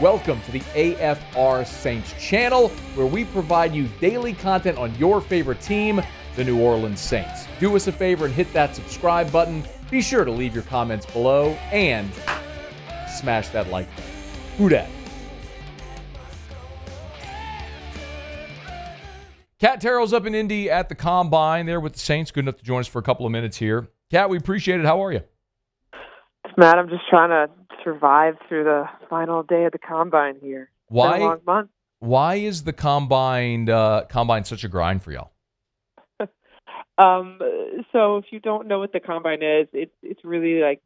Welcome to the AFR Saints channel, where we provide you daily content on your favorite team, the New Orleans Saints. Do us a favor and hit that subscribe button. Be sure to leave your comments below and smash that like button. Who dat? Kat Terrell's up in Indy at the Combine there with the Saints. Good enough to join us for a couple of minutes here. Kat, we appreciate it. How are you? Matt, I'm just trying to survive through the final day of the Combine here. It's been a long month. Why is the Combine such a grind for y'all? So if you don't know what the Combine is, it's really like,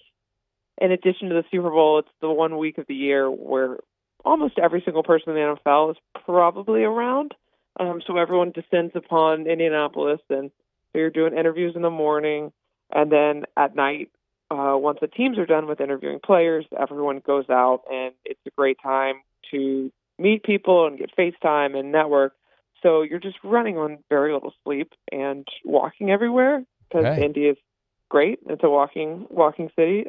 in addition to the Super Bowl, it's the 1 week of the year where almost every single person in the NFL is probably around. So everyone descends upon Indianapolis, and you're doing interviews in the morning, and then at night, once the teams are done with interviewing players, everyone goes out, and it's a great time to meet people and get FaceTime and network. So you're just running on very little sleep and walking everywhere because Indy is great. It's a walking city.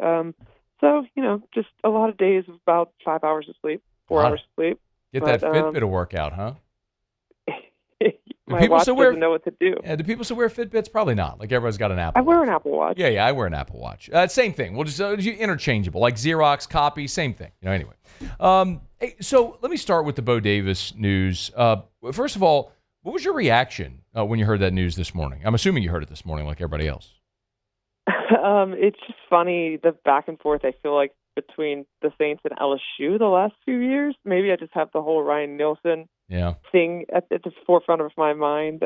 So, just a lot of days of about 5 hours of sleep, 4 hours of sleep. Get that Fitbit a workout, huh? My watch doesn't know what to do. Yeah, do people still wear Fitbits? Probably not. Like everybody's got an Apple Watch. I wear an Apple Watch. Yeah, I wear an Apple Watch. Same thing. We'll just interchangeable, like Xerox copy, same thing. Anyway. Hey, so let me start with the Bo Davis news. First of all, what was your reaction when you heard that news this morning? I'm assuming you heard it this morning like everybody else. It's just funny, the back and forth, I feel like, between the Saints and LSU the last few years. Maybe I just have the whole Ryan Nielsen thing at the forefront of my mind.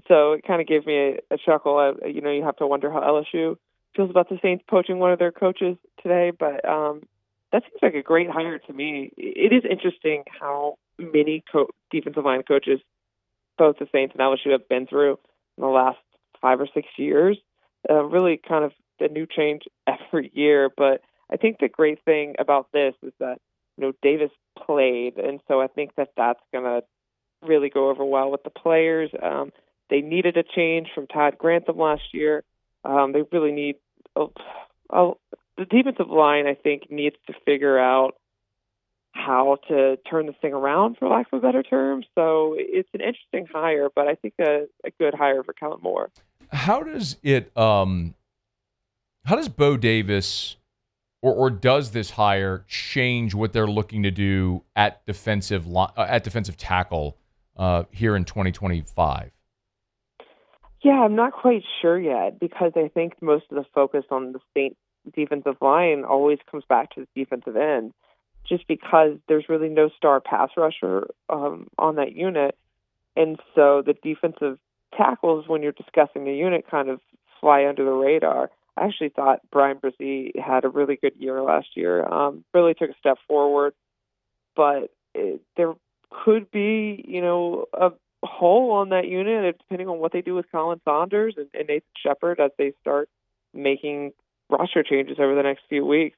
So it kind of gave me a chuckle. You have to wonder how LSU feels about the Saints poaching one of their coaches today. But that seems like a great hire to me. It is interesting how many defensive line coaches both the Saints and LSU have been through in the last 5 or 6 years. Really kind of a new change every year. But I think the great thing about this is that, Davis played. And so I think that that's going to really go over well with the players. They needed a change from Todd Grantham last year. They really need the defensive line, I think, needs to figure out how to turn this thing around, for lack of a better term. So it's an interesting hire, but I think a good hire for Kellen Moore. How does Bo Davis or does this hire change what they're looking to do at defensive tackle here in 2025? Yeah, I'm not quite sure yet, because I think most of the focus on the Saints defensive line always comes back to the defensive end, just because there's really no star pass rusher on that unit. And so the defensive tackles, when you're discussing the unit, kind of fly under the radar. I actually thought Brian Brzee had a really good year last year. Really took a step forward, but there could be, a hole on that unit depending on what they do with Colin Saunders and Nathan Shepard as they start making roster changes over the next few weeks.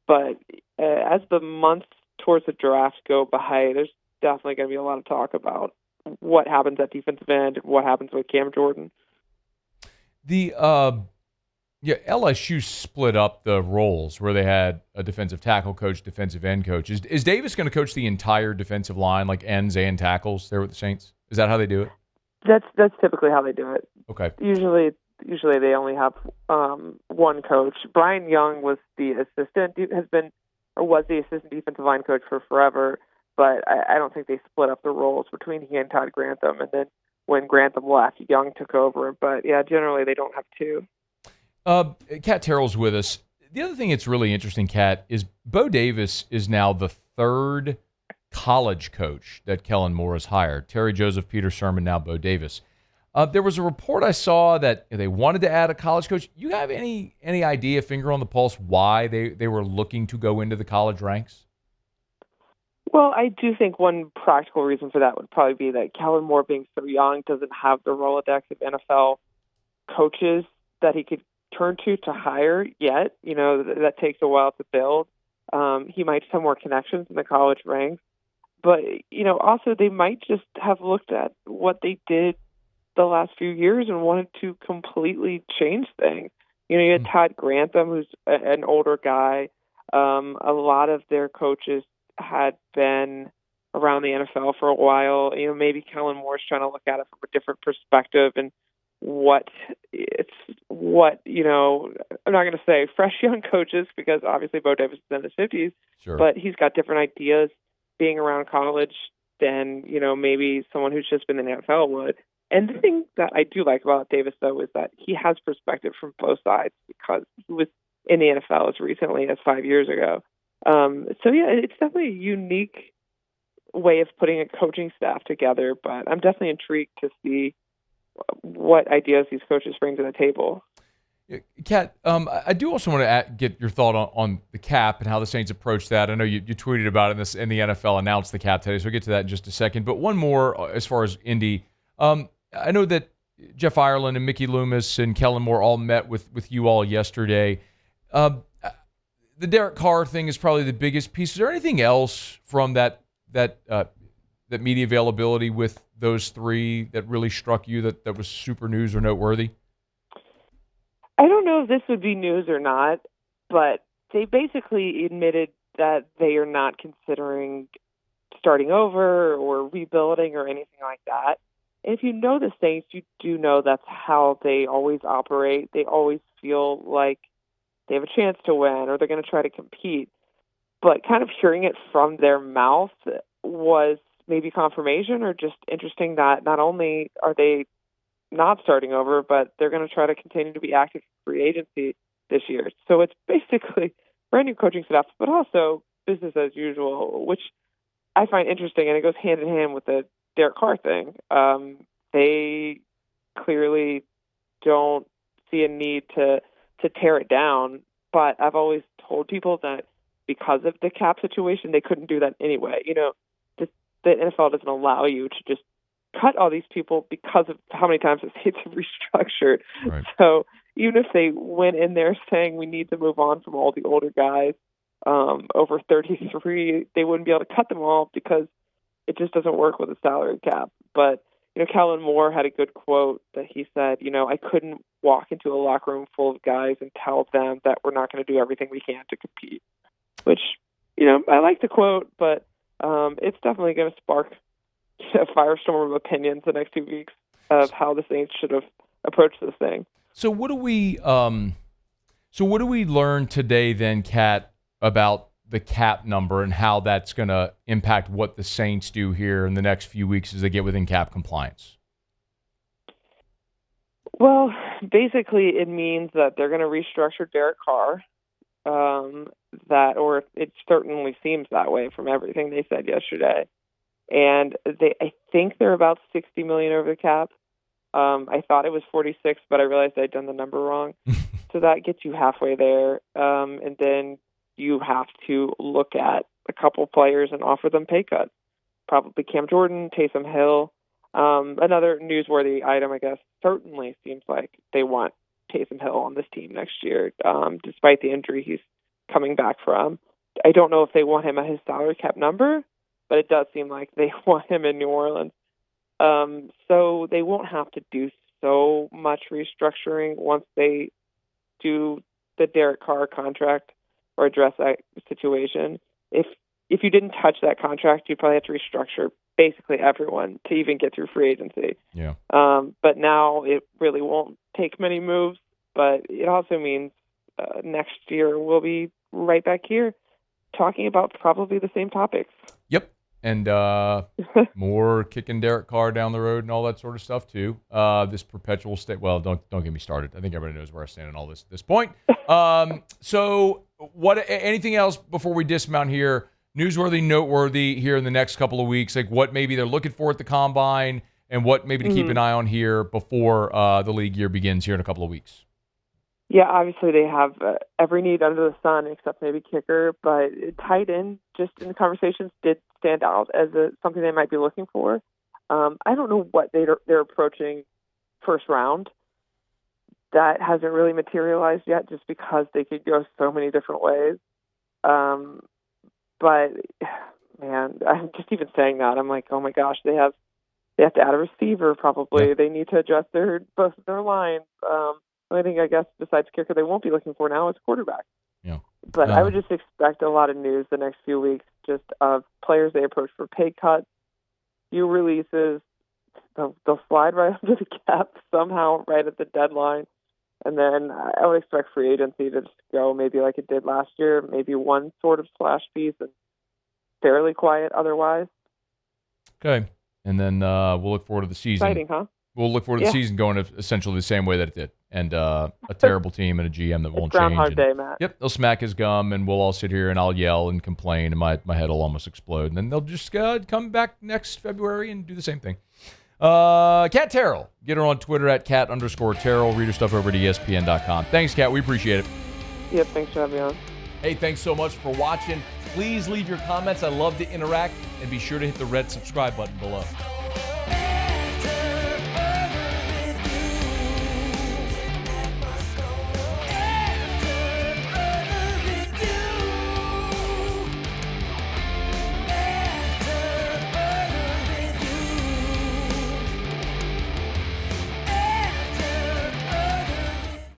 But as the months towards the draft go by, there's definitely going to be a lot of talk about what happens at defensive end and what happens with Cam Jordan. The LSU split up the roles where they had a defensive tackle coach, defensive end coach. Is Davis going to coach the entire defensive line, like ends and tackles, there with the Saints? Is that how they do it? That's typically how they do it. Okay. Usually they only have one coach. Brian Young was the assistant defensive line coach for forever, but I don't think they split up the roles between he and Todd Grantham. And then when Grantham left, Young took over. But yeah, generally they don't have two. Kat Terrell's with us. The other thing that's really interesting, Kat, is Bo Davis is now the third college coach that Kellen Moore has hired. Terry Joseph, Peter Sermon, now Bo Davis. There was a report I saw that they wanted to add a college coach. You have any idea, finger on the pulse, why they were looking to go into the college ranks? Well, I do think one practical reason for that would probably be that Kellen Moore, being so young, doesn't have the Rolodex of NFL coaches that he could turn to hire yet. That takes a while to build. He might have more connections in the college ranks. But, also they might just have looked at what they did the last few years and wanted to completely change things. You had Todd Grantham, who's an older guy. A lot of their coaches had been around the NFL for a while. Maybe Kellen Moore's trying to look at it from a different perspective and I'm not going to say fresh young coaches because obviously Bo Davis is in his 50s, sure. But he's got different ideas being around college than, maybe someone who's just been in the NFL would. And the thing that I do like about Davis, though, is that he has perspective from both sides because he was in the NFL as recently as 5 years ago. It's definitely a unique way of putting a coaching staff together, but I'm definitely intrigued to see what ideas these coaches bring to the table. Kat, I do also want to get your thought on the cap and how the Saints approach that. I know you tweeted about it and the NFL announced the cap today, so we'll get to that in just a second. But one more as far as Indy. I know that Jeff Ireland and Mickey Loomis and Kellen Moore all met with you all yesterday. The Derek Carr thing is probably the biggest piece. Is there anything else from that media availability with those three that really struck you that was super news or noteworthy? I don't know if this would be news or not, but they basically admitted that they are not considering starting over or rebuilding or anything like that. And if you know the Saints, you do know that's how they always operate. They always feel like they have a chance to win or they're going to try to compete. But kind of hearing it from their mouth was maybe confirmation or just interesting that not only are they not starting over, but they're going to try to continue to be active in free agency this year. So it's basically brand new coaching staff, but also business as usual, which I find interesting, and it goes hand in hand with the Derek Carr thing. They clearly don't see a need to tear it down, but I've always told people that because of the cap situation, they couldn't do that anyway. The NFL doesn't allow you to just cut all these people because of how many times the States have restructured. Right. So even if they went in there saying we need to move on from all the older guys over 33, they wouldn't be able to cut them all because it just doesn't work with a salary cap. But, Kellen Moore had a good quote that he said, I couldn't walk into a locker room full of guys and tell them that we're not going to do everything we can to compete, which, I like the quote, but it's definitely going to spark a firestorm of opinions the next 2 weeks of how the Saints should have approached this thing. So what do we learn today then, Kat, about the cap number and how that's going to impact what the Saints do here in the next few weeks as they get within cap compliance? Well, basically it means that they're going to restructure Derek Carr. Or it certainly seems that way from everything they said yesterday. And I think they're about $60 million over the cap. I thought it was 46, but I realized I'd done the number wrong. So that gets you halfway there. And then you have to look at a couple players and offer them pay cuts. Probably Cam Jordan, Taysom Hill. Another newsworthy item, I guess, certainly seems like they want Taysom Hill on this team next year, despite the injury he's coming back from. I don't know if they want him at his salary cap number, but it does seem like they want him in New Orleans. So they won't have to do so much restructuring once they do the Derek Carr contract or address that situation. If you didn't touch that contract, you'd probably have to restructure basically everyone to even get through free agency. Yeah. But now it really won't take many moves, but it also means next year we'll be right back here talking about probably the same topics. Yep. And more kicking Derek Carr down the road and all that sort of stuff too. This perpetual state. Well, don't get me started. I think everybody knows where I stand on all this at this point. So, what? Anything else before we dismount here? Newsworthy, noteworthy here in the next couple of weeks. Like what maybe they're looking for at the combine, and what maybe to keep an eye on here before the league year begins here in a couple of weeks. Yeah, obviously they have every need under the sun except maybe kicker, but tight end, just in the conversations, did stand out as something they might be looking for. I don't know what they're approaching first round. That hasn't really materialized yet just because they could go so many different ways. But, man, I'm just even saying that, I'm like, oh my gosh, they have to add a receiver probably. Yeah. They need to adjust both of their lines. I guess besides kicker, they won't be looking for now is quarterback. Yeah. But I would just expect a lot of news the next few weeks just of players they approach for pay cuts, few releases. They'll slide right under the cap somehow right at the deadline. And then I would expect free agency to just go maybe like it did last year, maybe one sort of splash piece and fairly quiet otherwise. Okay. And then we'll look forward to the season. Exciting, huh? We'll look forward to the season going essentially the same way that it did. And a terrible team and a GM that won't change. Groundhog Day, Matt. Yep, they'll smack his gum, and we'll all sit here, and I'll yell and complain, and my head will almost explode. And then they'll just come back next February and do the same thing. Kat Terrell. Get her on Twitter at @Kat_Terrell. Read her stuff over at ESPN.com. Thanks, Kat. We appreciate it. Yep, thanks for having me on. Hey, thanks so much for watching. Please leave your comments. I love to interact. And be sure to hit the red subscribe button below.